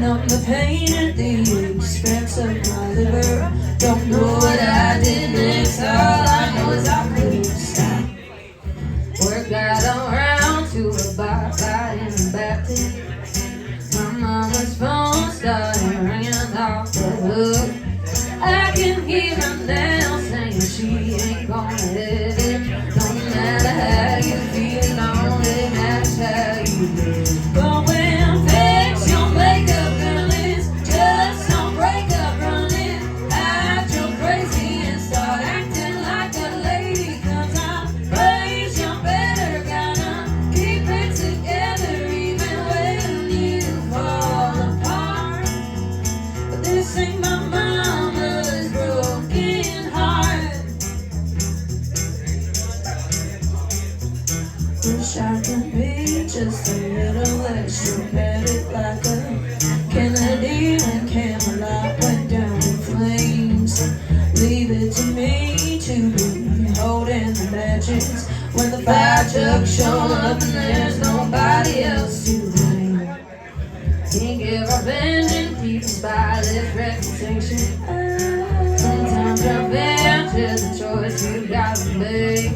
numb the pain at the expense of my liver. Don't know what I did next, all I know is I couldn't stop. Work got around to a bar in the Baptist. My mama's phone started ringing off the hook. I can hear her now saying she ain't gonna hit it. No matter how you feel, only matters how you live. But when fix your makeup, girl, it's just don't break up running. I go crazy and start acting like a lady, 'cause I'm raised you better, gotta keep it together even when you fall apart. But this ain't my mama's broken heart. Wish I could be just a little extra better, like a Kennedy when Camelot went down in flames. Leave it to me to be holding the matches when the fire truck show up and there's nobody else to blame. Can't give up and keep a spotless reputation. Sometimes you're fair to the choice you gotta make.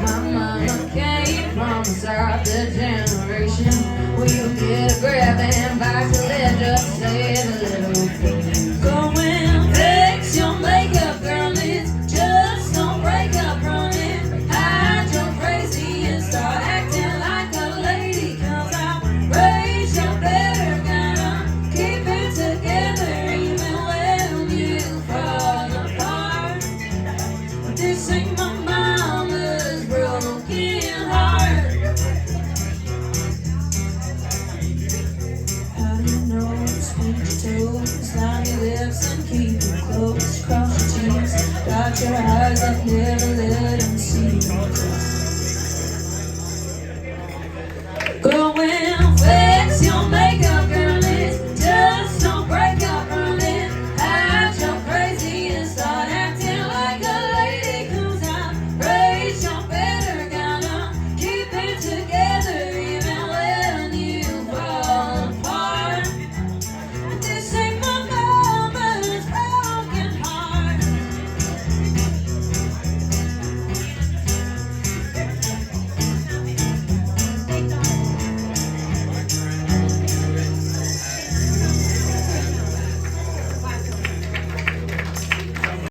My mama came from a softer generation where you get a grab and back to let just say the little things. Go and fix your makeup, girl, it's just don't break up running. I go crazy and start acting like a lady, 'cause I'm raised you better, gotta keep it together even when you fall apart. This ain't my mama's broken heart. How do you know it's pinch your toes, line your lips and keep them close, cross your cheeks, dot your eyes and never let them see you.